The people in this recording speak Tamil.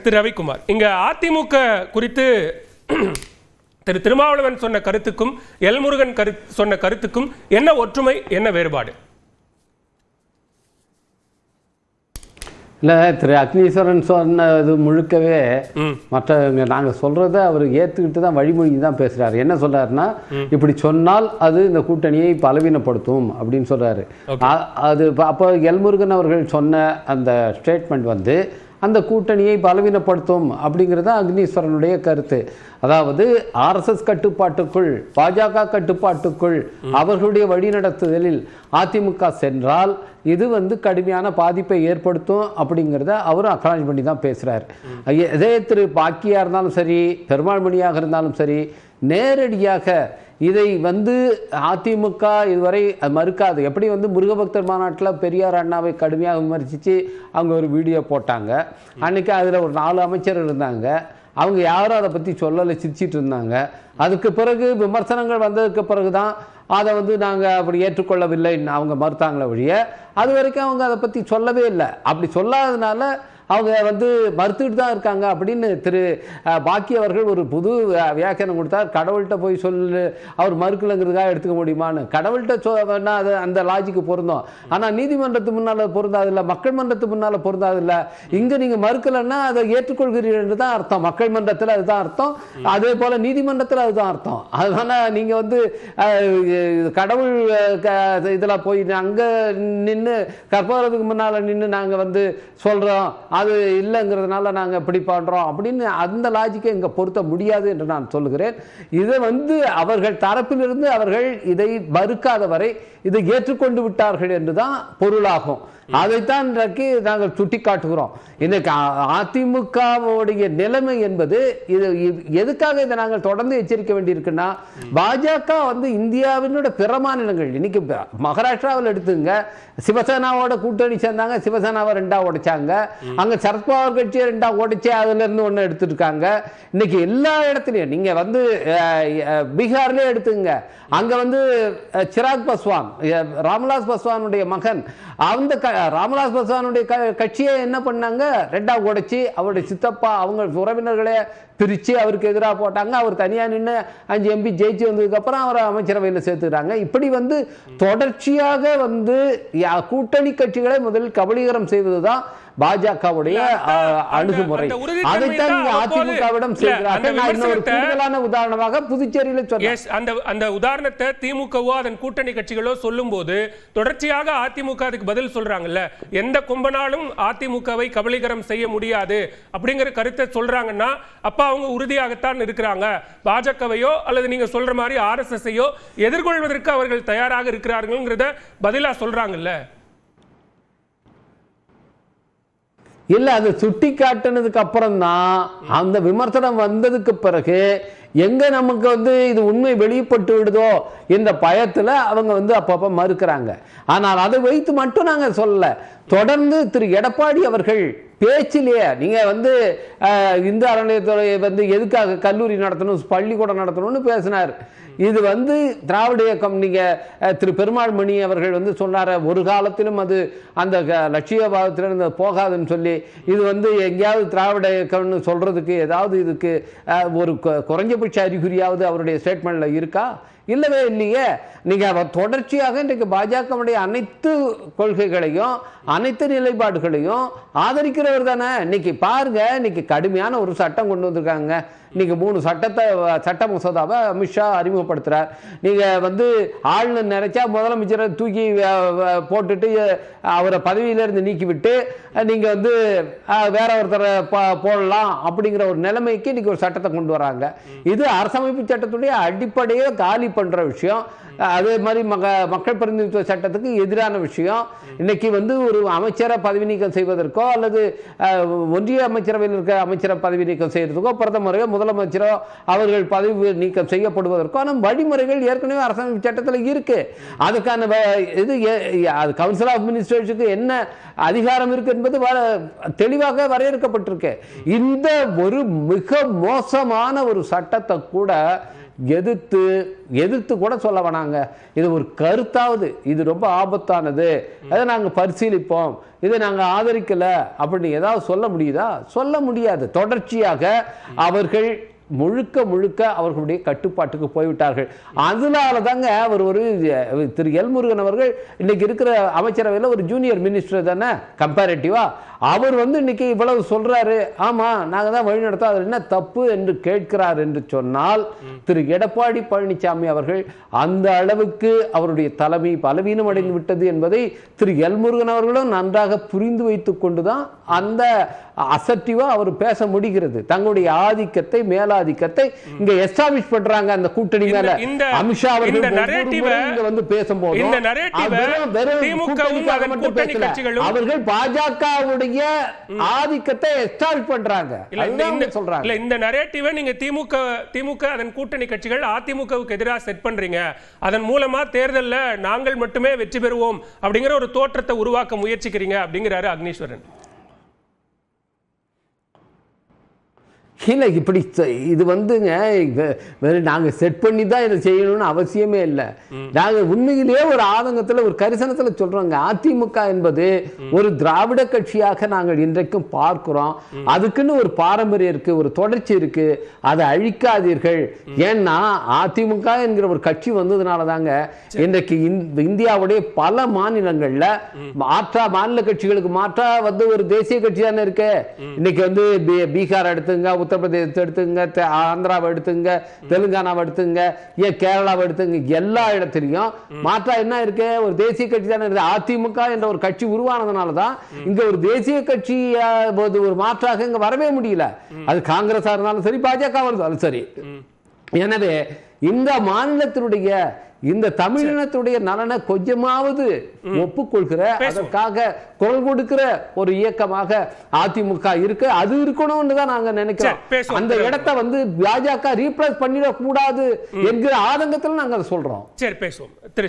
திரு ரவிக்குமார், இங்க அதிமுக குறித்து திரு திருமாவளவன் சொன்ன கருத்துக்கும் எல்முருகன் சொன்ன கருத்துக்கும் என்ன ஒற்றுமை, என்ன வேறுபாடு? இல்லை, திரு அக்னீஸ்வரன் சொன்னது முழுக்கவே மற்ற நாங்கள் சொல்கிறத அவர் ஏற்றுக்கிட்டு தான் வழிமொழி தான் பேசுகிறாரு. என்ன சொல்கிறாருன்னா, இப்படி சொன்னால் அது இந்த கூட்டணியை பலவீனப்படுத்தும் அப்படின்னு சொல்கிறாரு. அது அப்போ எல்முருகன் அவர்கள் சொன்ன அந்த ஸ்டேட்மெண்ட் வந்து அந்த கூட்டணியை பலவீனப்படுத்தும் அப்படிங்கிறது அக்னீஸ்வரனுடைய கருத்து. அதாவது ஆர்எஸ்எஸ் கட்டுப்பாட்டுக்குள், பாஜக கட்டுப்பாட்டுக்குள், அவர்களுடைய வழிநடத்துதலில் அதிமுக சென்றால் இது வந்து கடுமையான பாதிப்பை ஏற்படுத்தும் அப்படிங்கிறத அவரும் அக்னாலஜ் பண்ணி தான் பேசுகிறார். இதே திரு பாக்கியாக இருந்தாலும் சரி, பெருமாள் மணியாக இருந்தாலும் சரி, நேரடியாக இதை வந்து அதிமுக இதுவரை மறுக்காது. எப்படி வந்து முருகபக்தர் மாநாட்டில் பெரியார் அண்ணாவை கடுமையாக விமர்சித்து அவங்க ஒரு வீடியோ போட்டாங்க. அன்றைக்கி அதில் ஒரு 4 அமைச்சர்கள் இருந்தாங்க. அவங்க யாரும் அதை பற்றி சொல்லலை, சிரிச்சிட்டு இருந்தாங்க. அதுக்கு பிறகு விமர்சனங்கள் வந்ததுக்கு பிறகு தான் அதை வந்து நாங்கள் அப்படி ஏற்றுக்கொள்ளவில்லை அவங்க மறுத்தாங்களே ஒழிய அது வரைக்கும் அவங்க அதை பற்றி சொல்லவே இல்லை. அப்படி சொல்லாததுனால அவங்க வந்து மறுத்துக்கிட்டு தான் இருக்காங்க அப்படின்னு திரு பாக்கி அவர்கள் ஒரு புது வியாக்கியானம் கொடுத்தார். கடவுள்கிட்ட போய் சொல்லு, அவர் மறுக்கலைங்கிறதுக்காக எடுத்துக்க முடியுமான்னு. கடவுள்கிட்ட அது அந்த லாஜிக்கு பொருந்தோம். ஆனால் நீதிமன்றத்து முன்னால் பொருந்தாதில்லை, மக்கள் மன்றத்துக்கு முன்னால் பொருந்தாதில்லை. இங்கே நீங்கள் மறுக்கலைன்னா அதை ஏற்றுக்கொள்கிறீர்கள் தான் அர்த்தம். மக்கள் மன்றத்தில் அதுதான் அர்த்தம், அதே போல் நீதிமன்றத்தில் அதுதான் அர்த்தம். அதனால் நீங்கள் வந்து கடவுள் இதில் போய் அங்கே நின்று கற்பகிறதுக்கு முன்னால் நின்று நாங்கள் வந்து சொல்கிறோம் அது இல்லைங்கிறதுனால நாங்கள் இப்படி பண்ணுறோம் அப்படின்னு அந்த லாஜிக்கை இங்கே பொருத்த முடியாது என்று நான் சொல்லுகிறேன். இதை வந்து அவர்கள் தரப்பிலிருந்து அவர்கள் இதை மறுக்காத வரை இதை ஏற்றுக்கொண்டு விட்டார்கள் என்றுதான் பொருளாகும். அதைத்தான் இன்றைக்கு நாங்கள் சுட்டி காட்டுகிறோம். இன்னைக்கு அதிமுகவுடைய நிலைமை என்பது இது எதுக்காக இதை நாங்கள் தொடர்ந்து எச்சரிக்க வேண்டியிருக்குன்னா, பாஜக வந்து இந்தியாவினுடைய பிற மாநிலங்கள், இன்னைக்கு மகாராஷ்டிராவில் எடுத்துங்க, சிவசேனாவோட கூட்டணி சேர்ந்தாங்க, சிவசேனாவை 2ஆ உடைச்சாங்க. அங்க சரத்பவார் கட்சியை 2ஆ உடைச்சு அதுல இருந்து 1 எடுத்துருக்காங்க. இன்னைக்கு எல்லா இடத்துலையும் நீங்க வந்து பீகார்லயே எடுத்துங்க, அங்க வந்து சிராக் பாஸ்வான், ராம்விலாஸ் பாஸ்வானுடைய மகன், அந்த ராம்விலாஸ் பாஸ்வானுடைய கட்சியை என்ன பண்ணாங்க, 2ஆ உடைச்சு அவருடைய சித்தப்பா அவங்க உறவினர்களே பிரித்து அவருக்கு எதிராக போட்டாங்க. அவர் தனியாக நின்று 5 MP ஜெயிச்சு வந்ததுக்கப்புறம் அவரை அமைச்சரவையில் சேர்த்துக்கிறாங்க. இப்படி வந்து தொடர்ச்சியாக வந்து கூட்டணி கட்சிகளை முதலில் கபலீகரம் செய்வது தான் பாஜகவுடைய அணுகுமுறை. அதைத்தான் அதிமுகவிடம் கூடுதலான உதாரணமாக புதுச்சேரியில் சொன்ன அந்த உதாரணத்தை திமுகவோ அதன் கூட்டணி கட்சிகளோ சொல்லும் போது தொடர்ச்சியாக அதிமுக அதுக்கு பதில் சொல்றாங்கல்ல, எந்த கும்பனாலும் அதிமுகவை கபலீகரம் செய்ய முடியாது அப்படிங்கிற கருத்தை சொல்றாங்கன்னா அப்ப அவங்க உறுதியாகத்தான் இருக்கிறாங்க. பாஜகவையோ அல்லது நீங்க சொல்ற மாதிரி ஆர்எஸ்எஸ்ஐயோ எதிர்கொள்வதற்கு அவர்கள் தயாராக இருக்கிறார்கள்ங்கிறத பதிலா சொல்றாங்கல்ல. இல்லை, அது சுட்டி காட்டினதுக்கு அப்புறம் தான் அந்த விமர்சனம் வந்ததுக்கு பிறகு எங்க நமக்கு வந்து இது உண்மை வெளிப்பட்டு விடுதோ என்ற பயத்தில் அவங்க வந்து அப்பப்போ மறுக்கிறாங்க. ஆனால் அதை வைத்து மட்டும் நாங்கள் சொல்லலை. தொடர்ந்து திரு எடப்பாடி அவர்கள் பேச்சிலேயே நீங்கள் வந்து இந்து அறநிலையத்துறை வந்து எதுக்காக கல்லூரி நடத்தணும், பள்ளிக்கூடம் நடத்தணும்னு பேசினார். இது வந்து திராவிட இயக்கம், நீங்கள் திரு பெருமாள் மணி அவர்கள் வந்து சொன்னார், ஒரு காலத்திலும் அது அந்த லட்சியபாவத்திலிருந்து போகாதுன்னு சொல்லி, இது வந்து எங்கேயாவது திராவிட இயக்கம்னு சொல்கிறதுக்கு ஏதாவது இதுக்கு ஒரு குறைஞ்சபட்ச அறிகுறியாவது அவருடைய ஸ்டேட்மெண்ட்டில் இருக்கா? இல்லவே இல்லையே. நீங்கள் தொடர்ச்சியாக இன்றைக்கு பாஜகவுடைய அனைத்து கொள்கைகளையும் அனைத்து நிலைப்பாடுகளையும் ஆதரிக்கிறவர் தானே. இன்னைக்கு பாருங்க, இன்னைக்கு கடுமையான ஒரு சட்டம் கொண்டு வந்திருக்காங்க. இன்னைக்கு 3 சட்ட மசோதாவை அமித்ஷா அறிமுகப்படுத்துறார். நீங்க வந்து ஆளுநர் நினைச்சா முதலமைச்சரை தூக்கி போட்டுட்டு அவரை பதவியிலிருந்து நீக்கிவிட்டு நீங்க வந்து வேற ஒருத்தரை போடலாம் அப்படிங்கிற ஒரு நிலைமைக்கு இன்னைக்கு ஒரு சட்டத்தை கொண்டு வராங்க. இது அரசமைப்பு சட்டத்துடைய அடிப்படையை காலி பண்ற விஷயம். அதே மாதிரி மக்கள் பிரதிநிதித்துவ சட்டத்துக்கு எதிரான விஷயம். இன்னைக்கு வந்து ஒரு அமைச்சரை பதவி நீக்கம் செய்வதற்கோ அல்லது ஒன்றிய அமைச்சரவையில் இருக்க அமைச்சரை பதவி நீக்கம் செய்வதற்கோ பிரதமரோ முதலமைச்சரோ அவர்கள் பதவி நீக்கம் செய்யப்படுவதற்கான வழிமுறைகள் ஏற்கனவே அரசமைப்பு சட்டத்தில் இருக்கு. அதுக்கான இது கவுன்சில் ஆஃப் மினிஸ்டர்ஸுக்கு என்ன அதிகாரம் இருக்கு என்பது தெளிவாக வரையறுக்கப்பட்டிருக்கு. இந்த ஒரு மிக மோசமான ஒரு சட்டத்தை கூட எதிர்த்து கூட சொல்ல வேணாங்க, இது ஒரு கருத்தாவது, இது ரொம்ப ஆபத்தானது, அதை நாங்கள் பரிசீலிப்போம், இதை நாங்கள் ஆதரிக்கல அப்படின்னு ஏதாவது சொல்ல முடியுதா? சொல்ல முடியாது. தொடர்ச்சியாக அவர்கள் முழுக்க அவர்களுடைய கட்டுப்பாட்டுக்கு போய்விட்டார்கள். அதனால தாங்க அவர் திரு எல்முருகன் அவர்கள் இன்னைக்கு இருக்கிற அமைச்சரவையில் ஒரு ஜூனியர் மினிஸ்டர் தானே கம்பேரிட்டிவா. அவர் இன்னைக்கு இவ்வளவு சொல்றாரு. ஆமா, நாங்க தான் வழி நடத்தோம், அது என்ன தப்பு என்று கேட்கிறார் என்று சொன்னால் திரு எடப்பாடி பழனிசாமி அவர்கள் அந்த அளவுக்கு அவருடைய தலைமை பலவீனம் அடைந்து விட்டது என்பதை திரு எல்முருகன் அவர்களும் நன்றாக புரிந்து வைத்துக் கொண்டுதான் அந்த அசர்ட்டிவா அவர் பேச முடிகிறது. தங்களுடைய ஆதிக்கத்தை மேலாதிக்கத்தை இங்க எஸ்டாபிஷ் பண்றாங்க அந்த கூட்டணி மேல. அமித்ஷா அவர்கள் இங்க பேசும்போது அவர்கள் பாஜகவுடைய ஆதிக்கத்தை எஸ்டாபிஷ் பண்றாங்க. இந்த நரேட்டிவை நீங்க திமுக அதன் கூட்டணி கட்சிகள் அதிமுகவுக்கு எதிராக செட் பண்றீங்க. அதன் மூலமா தேர்தல்ல நாங்கள் மட்டுமே வெற்றி பெறுவோம் அப்படிங்கிற ஒரு தோற்றத்தை உருவாக்க முயற்சிக்கிறீங்க அப்படிங்கிறாரு அக்னீஸ்வரன். இல்லை, இப்படி இது நாங்கள் செட் பண்ணி தான் இதை செய்யணும்னு அவசியமே இல்லை. நாங்கள் உண்மையிலேயே ஒரு ஆதங்கத்தில் ஒரு கரிசனத்தில் சொல்கிறோங்க. அதிமுக என்பது ஒரு திராவிட கட்சியாக நாங்கள் இன்றைக்கும் பார்க்கிறோம். அதுக்குன்னு ஒரு பாரம்பரியம் இருக்குது, ஒரு தொடர்ச்சி இருக்குது. அதை அழிக்காதீர்கள். ஏன்னா அதிமுக என்கிற ஒரு கட்சி வந்ததுனால தாங்க இன்றைக்கு இந்தியாவுடைய பல மாநிலங்களில் மாநில கட்சிகளுக்கு மாற்றா ஒரு தேசிய கட்சி தானே இருக்கு. இன்னைக்கு பீகார் எடுத்துங்க, உத்தரப்பிரதேசத்தை எடுத்துங்க, ஆந்திராவை எடுத்துங்க, தெலுங்கானாவை எடுத்துங்க, ஏன் கேரளாவை எடுத்துங்க, எல்லா இடத்துலையும் மாற்றா என்ன இருக்கு? ஒரு தேசிய கட்சி தானே இருக்கு. அதிமுக என்ற ஒரு கட்சி உருவானதுனால தான் இங்க ஒரு தேசிய கட்சி ஒரு மாற்றாக இங்க வரவே முடியல. அது காங்கிரஸா இருந்தாலும் சரி, பாஜக இருந்தாலும் சரி. எனவே இந்த மாநிலத்தினுடைய இந்த தமிழினத்துடைய நலனை கொஞ்சமாவது ஒப்புக்கொள்கிற, அதற்காக குரல் கொடுக்கிற ஒரு இயக்கமாக அதிமுக இருக்கு. அது இருக்கணும்னு தான் நாங்க நினைக்கிறோம். அந்த இடத்தை பாஜக ரீப்ளேஸ் பண்ணிடக்கூடாது என்கிற ஆதங்கத்தில் நாங்க சொல்றோம். சரி, பேசுவோம்.